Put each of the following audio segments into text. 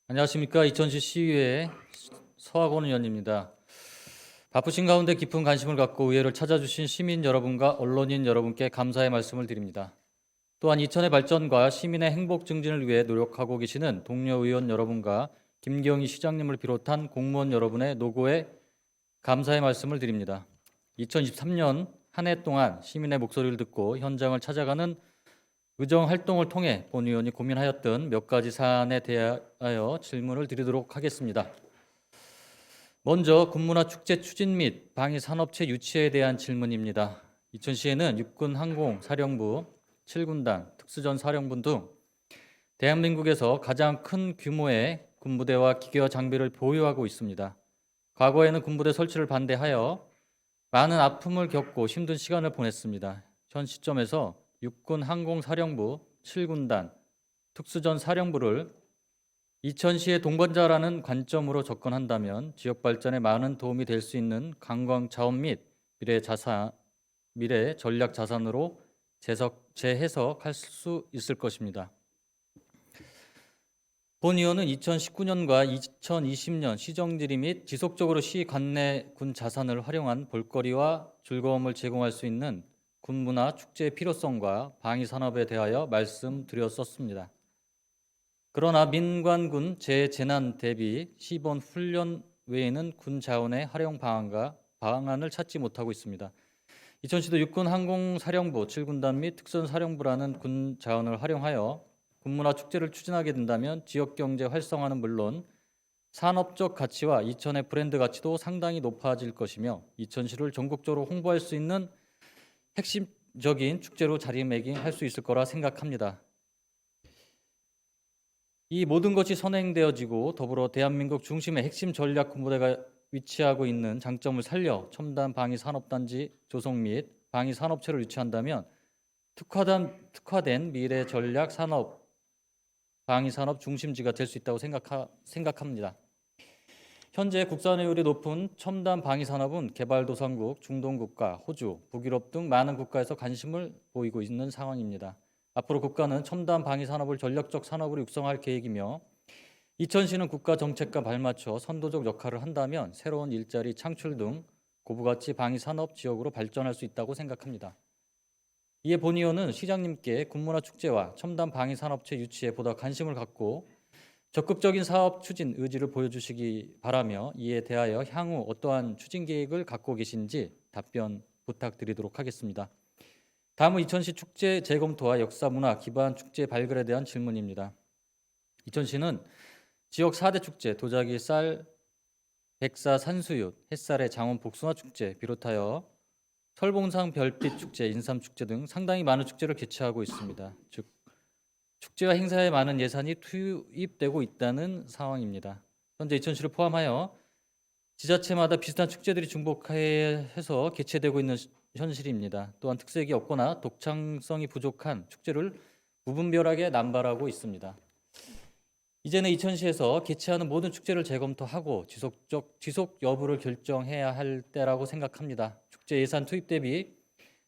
안녕하십니까. 이천시 시의회 서학원 의원입니다. 바쁘신 가운데 깊은 관심을 갖고 의회를 찾아주신 시민 여러분과 언론인 여러분께 감사의 말씀을 드립니다. 또한 이천의 발전과 시민의 행복 증진을 위해 노력하고 계시는 동료 의원 여러분과 김경희 시장님을 비롯한 공무원 여러분의 노고에 감사의 말씀을 드립니다. 2023년 한 해 동안 시민의 목소리를 듣고 현장을 찾아가는 의정 활동을 통해 본 의원이 고민하였던 몇 가지 사안에 대하여 질문을 드리도록 하겠습니다. 먼저 군문화 축제 추진 및 방위 산업체 유치에 대한 질문입니다. 이천시에는 육군 항공 사령부, 7군단, 특수전 사령부 등 대한민국에서 가장 큰 규모의 군부대와 기계와 장비를 보유하고 있습니다. 과거에는 군부대 설치를 반대하여 많은 아픔을 겪고 힘든 시간을 보냈습니다. 현 시점에서 육군 항공사령부 7군단 특수전 사령부를 이천시의 동반자라는 관점으로 접근한다면 지역 발전에 많은 도움이 될 수 있는 관광 자원 및 미래 전략 자산으로 재해석할 수 있을 것입니다. 본 의원은 2019년과 2020년 시정지리 및 지속적으로 시 관내 군 자산을 활용한 볼거리와 즐거움을 제공할 수 있는 군문화 축제의 필요성과 방위 산업에 대하여 말씀드렸었습니다. 그러나 민관군 재재난 대비 시범 훈련 외에는 군 자원의 활용 방안을 찾지 못하고 있습니다. 이천시도 육군 항공사령부 7군단 및 특전사령부라는 군 자원을 활용하여 군문화 축제를 추진하게 된다면 지역 경제 활성화는 물론 산업적 가치와 이천의 브랜드 가치도 상당히 높아질 것이며 이천시를 전국적으로 홍보할 수 있는 핵심적인 축제로 자리매김할 수 있을 거라 생각합니다. 이 모든 것이 선행되어지고 더불어 대한민국 중심의 핵심 전략 군부대가 위치하고 있는 장점을 살려 첨단 방위 산업단지 조성 및 방위 산업체를 유치한다면 특화된 미래 전략 산업 방위 산업 중심지가 될 수 있다고 생각합니다. 현재 국산화율이 높은 첨단 방위 산업은 개발도상국, 중동국가, 호주, 북유럽 등 많은 국가에서 관심을 보이고 있는 상황입니다. 앞으로 국가는 첨단 방위 산업을 전략적 산업으로 육성할 계획이며 이천시는 국가 정책과 발맞춰 선도적 역할을 한다면 새로운 일자리 창출 등 고부가치 방위 산업 지역으로 발전할 수 있다고 생각합니다. 이에 본 의원은 시장님께 군문화 축제와 첨단 방위 산업체 유치에 보다 관심을 갖고 적극적인 사업 추진 의지를 보여주시기 바라며 이에 대하여 향후 어떠한 추진 계획을 갖고 계신지 답변 부탁드리도록 하겠습니다. 다음은 이천시 축제 재검토와 역사 문화 기반 축제 발굴에 대한 질문입니다. 이천시는 지역 4대 축제 도자기 쌀, 백사 산수윷, 햇살의 장원 복숭아 축제 비롯하여 설봉상 별빛 축제, 인삼 축제 등 상당히 많은 축제를 개최하고 있습니다. 즉 축제와 행사에 많은 예산이 투입되고 있다는 상황입니다. 현재 이천시를 포함하여 지자체마다 비슷한 축제들이 중복해서 개최되고 있는 현실입니다. 또한 특색이 없거나 독창성이 부족한 축제를 무분별하게 남발하고 있습니다. 이제는 이천시에서 개최하는 모든 축제를 재검토하고 지속 여부를 결정해야 할 때라고 생각합니다. 축제 예산 투입 대비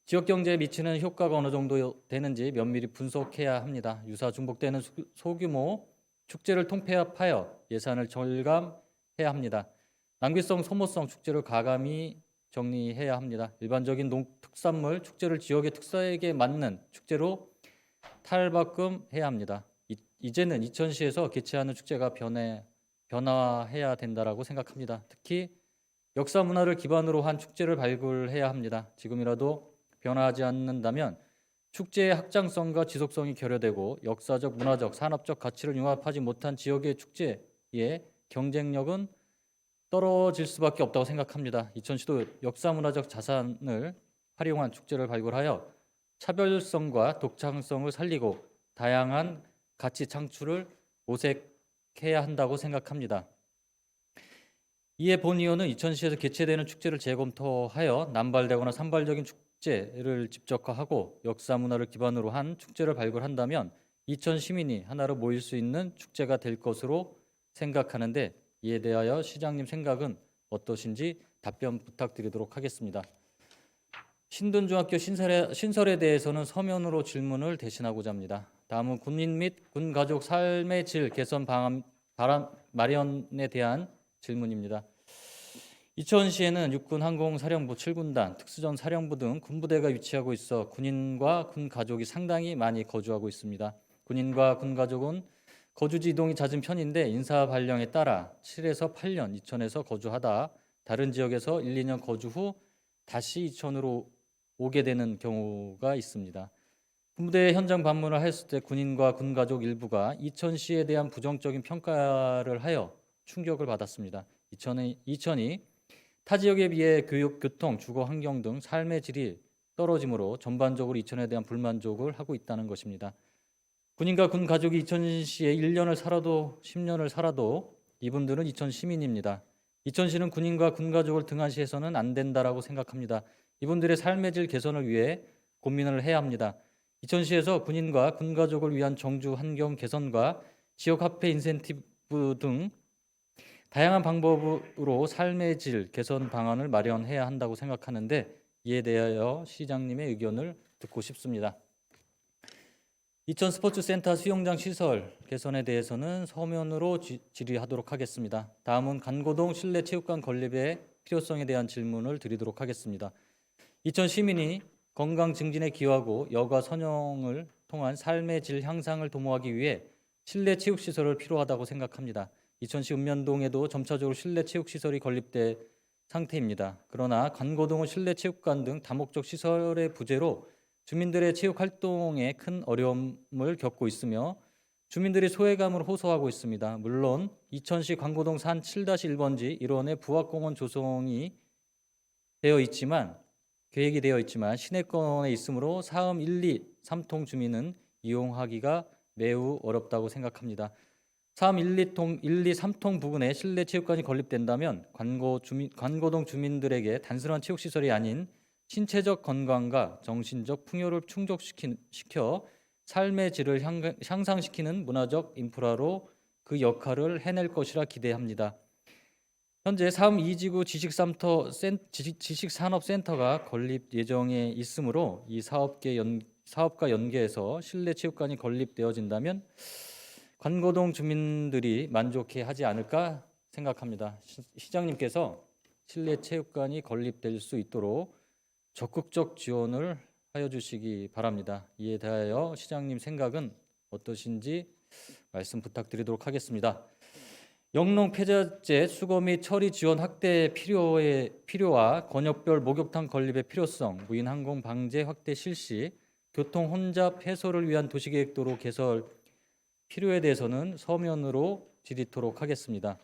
지역 경제에 미치는 효과가 어느 정도 되는지 면밀히 분석해야 합니다. 유사 중복되는 소규모 축제를 통폐합하여 예산을 절감해야 합니다. 낭비성, 소모성 축제를 가감히 정리해야 합니다. 일반적인 농특산물 축제를 지역의 특색에 맞는 축제로 탈바꿈해야 합니다. 이제는 이천시에서 개최하는 축제가 변화해야 된다라고 생각합니다. 특히 역사 문화를 기반으로 한 축제를 발굴해야 합니다. 지금이라도 변화하지 않는다면 축제의 확장성과 지속성이 결여되고 역사적, 문화적, 산업적 가치를 융합하지 못한 지역의 축제의 경쟁력은 떨어질 수밖에 없다고 생각합니다. 이천시도 역사 문화적 자산을 활용한 축제를 발굴하여 차별성과 독창성을 살리고 다양한 가치 창출을 모색해야 한다고 생각합니다. 이에 본 의원은 이천시에서 개최되는 축제를 재검토하여 남발되거나 산발적인 축제를 집적화하고 역사 문화를 기반으로 한 축제를 발굴한다면 이천 시민이 하나로 모일 수 있는 축제가 될 것으로 생각하는데 이에 대하여 시장님 생각은 어떠신지 답변 부탁드리도록 하겠습니다. 신둔중학교 신설에 대해서는 서면으로 질문을 대신하고자 합니다. 다음은 군인 및 군가족 삶의 질 개선 마련에 대한 질문입니다. 이천시에는 육군 항공사령부 7군단, 특수전 사령부 등 군부대가 위치하고 있어 군인과 군 가족이 상당히 많이 거주하고 있습니다. 군인과 군 가족은 거주지 이동이 잦은 편인데 인사 발령에 따라 7에서 8년 이천에서 거주하다 다른 지역에서 1, 2년 거주 후 다시 이천으로 오게 되는 경우가 있습니다. 군부대 현장 방문을 했을 때 군인과 군 가족 일부가 이천시에 대한 부정적인 평가를 하여 충격을 받았습니다. 이천이 타 지역에 비해 교육, 교통, 주거 환경 등 삶의 질이 떨어지므로 전반적으로 이천에 대한 불만족을 하고 있다는 것입니다. 군인과 군 가족이 이천시에 1년을 살아도 10년을 살아도 이분들은 이천 시민입니다. 이천시는 군인과 군 가족을 등한시해서는 안 된다라고 생각합니다. 이분들의 삶의 질 개선을 위해 고민을 해야 합니다. 이천시에서 군인과 군 가족을 위한 정주 환경 개선과 지역 화폐 인센티브 등 다양한 방법으로 삶의 질 개선 방안을 마련해야 한다고 생각하는데 이에 대하여 시장님의 의견을 듣고 싶습니다. 이천 스포츠센터 수영장 시설 개선에 대해서는 서면으로 질의하도록 하겠습니다. 다음은 간고동 실내체육관 건립의 필요성에 대한 질문을 드리도록 하겠습니다. 이천 시민이 건강 증진에 기여하고 여가 선용을 통한 삶의 질 향상을 도모하기 위해 실내 체육 시설을 필요하다고 생각합니다. 이천시 읍면동에도 점차적으로 실내 체육 시설이 건립된 상태입니다. 그러나 간고동은 실내 체육관 등 다목적 시설의 부재로 주민들의 체육 활동에 큰 어려움을 겪고 있으며 주민들이 소외감을 호소하고 있습니다. 물론 이천시 간고동 산 7-1번지 1원의 부학공원 조성이 계획이 되어 있지만 시내권에 있으므로 사읍 1, 2, 3통 주민은 이용하기가 매우 어렵다고 생각합니다. 사읍 1, 2, 3통 부근에 실내 체육관이 건립된다면 간고동 주민들에게 단순한 체육시설이 아닌 신체적 건강과 정신적 풍요를 충족시켜 삶의 질을 향상시키는 문화적 인프라로 그 역할을 해낼 것이라 기대합니다. 현재 사읍 2지구 지식산업센터가 건립 예정에 있으므로 이 사업과 연계해서 실내 체육관이 건립되어진다면 간고동 주민들이 만족해하지 않을까 생각합니다. 시장님께서 실내 체육관이 건립될 수 있도록 적극적 지원을 하여 주시기 바랍니다. 이에 대하여 시장님 생각은 어떠신지 말씀 부탁드리도록 하겠습니다. 영농 폐자재 수거 및 처리 지원 확대 필요와 권역별 목욕탕 건립의 필요성, 무인 항공 방제 확대 실시, 교통 혼잡 해소를 위한 도시계획도로 개설 필요에 대해서는 서면으로 질의토록 하겠습니다.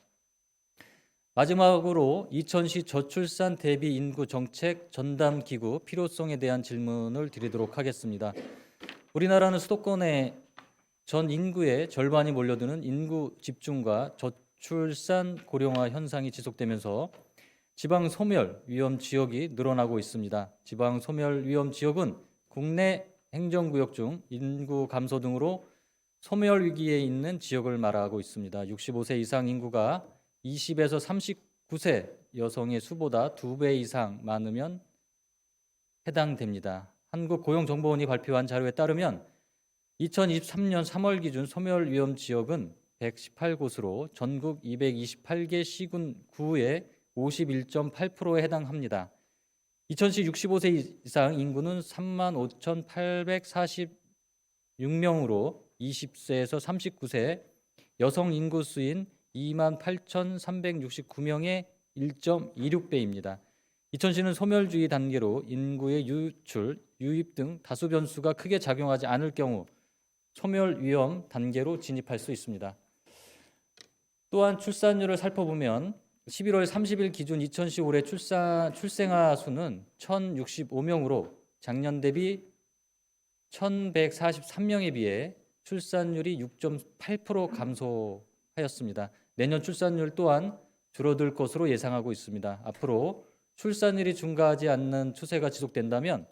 마지막으로 이천시 저출산 대비 인구 정책 전담 기구 필요성에 대한 질문을 드리도록 하겠습니다. 우리나라는 수도권에 전 인구의 절반이 몰려드는 인구 집중과 저출산 고령화 현상이 지속되면서 지방 소멸 위험 지역이 늘어나고 있습니다. 지방 소멸 위험 지역은 국내 행정구역 중 인구 감소 등으로 소멸 위기에 있는 지역을 말하고 있습니다. 65세 이상 인구가 20에서 39세 여성의 수보다 2배 이상 많으면 해당됩니다. 한국고용정보원이 발표한 자료에 따르면 2023년 3월 기준 소멸 위험 지역은 118곳으로 전국 228개 시군 구의 51.8%에 해당합니다. 이천시 65세 이상 인구는 35,846명으로 20세에서 39세 여성 인구 수인 28,369명의 1.26배입니다. 이천시는 소멸주의 단계로 인구의 유출, 유입 등 다수 변수가 크게 작용하지 않을 경우 소멸 위험 단계로 진입할 수 있습니다. 또한 출산율을 살펴보면 11월 30일 기준 이천시 올해 출생아 수는 1,065명으로 작년 대비 1,143명에 비해 출산율이 6.8% 감소하였습니다. 내년 출산율 또한 줄어들 것으로 예상하고 있습니다. 앞으로 출산율이 증가하지 않는 추세가 지속된다면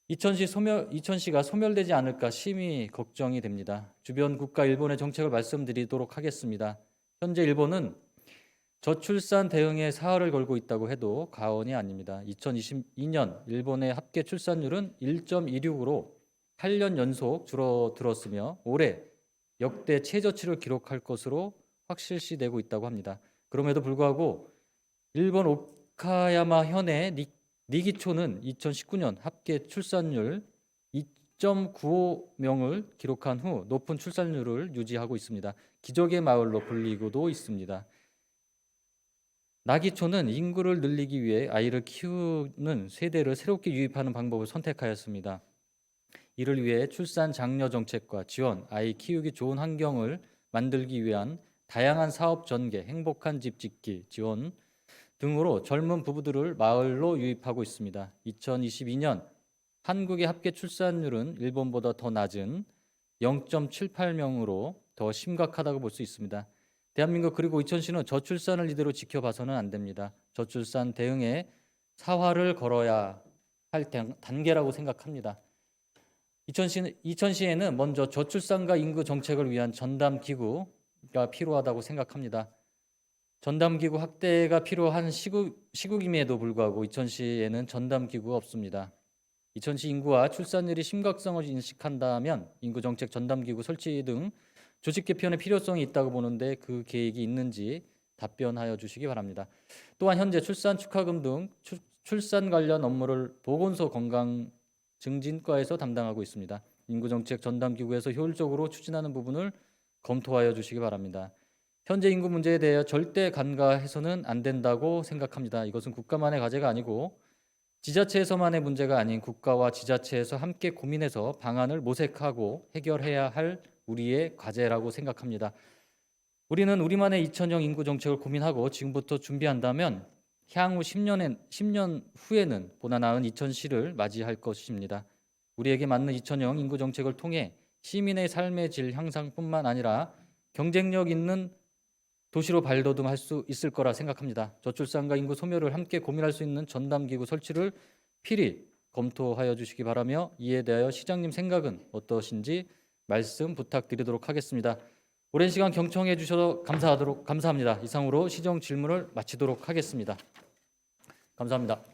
이천시가 소멸되지 않을까 심히 걱정이 됩니다. 주변 국가 일본의 정책을 말씀드리도록 하겠습니다. 현재 일본은 저출산 대응에 사활을 걸고 있다고 해도 과언이 아닙니다. 2022년 일본의 합계 출산율은 1.26으로 8년 연속 줄어들었으며 올해 역대 최저치를 기록할 것으로 확실시되고 있다고 합니다. 그럼에도 불구하고 일본 오카야마 현의 니기초는 2019년 합계 출산율 2.95명을 기록한 후 높은 출산율을 유지하고 있습니다. 기적의 마을로 불리고도 있습니다. 나기초는 인구를 늘리기 위해 아이를 키우는 세대를 새롭게 유입하는 방법을 선택하였습니다. 이를 위해 출산 장려 정책과 지원, 아이 키우기 좋은 환경을 만들기 위한 다양한 사업 전개, 행복한 집 짓기 지원 등으로 젊은 부부들을 마을로 유입하고 있습니다. 2022년 한국의 합계 출산율은 일본보다 더 낮은 0.78명으로 더 심각하다고 볼 수 있습니다. 대한민국 그리고 이천시는 저출산을 이대로 지켜봐서는 안 됩니다. 저출산 대응에 사활을 걸어야 할 단계라고 생각합니다. 이천시에는 먼저 저출산과 인구 정책을 위한 전담 기구가 필요하다고 생각합니다. 전담 기구 확대가 필요한 시국임에도 불구하고 이천시에는 전담 기구가 없습니다. 이천시 인구와 출산율이 심각성을 인식한다면 인구 정책 전담 기구 설치 등 조직 개편의 필요성이 있다고 보는데 그 계획이 있는지 답변하여 주시기 바랍니다. 또한 현재 출산 축하금 등 출산 관련 업무를 보건소 건강증진과에서 담당하고 있습니다. 인구정책 전담기구에서 효율적으로 추진하는 부분을 검토하여 주시기 바랍니다. 현재 인구 문제에 대해 절대 간과해서는 안 된다고 생각합니다. 이것은 국가만의 과제가 아니고 지자체에서만의 문제가 아닌 국가와 지자체에서 함께 고민해서 방안을 모색하고 해결해야 할 우리의 과제라고 생각합니다. 우리는 우리만의 2000년 인구 정책을 고민하고 지금부터 준비한다면 향후 10년 후에는 보다 나은 2000시를 맞이할 것입니다. 우리에게 맞는 2000년 인구 정책을 통해 시민의 삶의 질 향상뿐만 아니라 경쟁력 있는 도시로 발돋움할 수 있을 거라 생각합니다. 저출산과 인구 소멸을 함께 고민할 수 있는 전담기구 설치를 필히 검토하여 주시기 바라며 이에 대하여 시장님 생각은 어떠신지 말씀 부탁드리도록 하겠습니다. 오랜 시간 경청해 주셔서 감사합니다. 이상으로 시정 질문을 마치도록 하겠습니다. 감사합니다.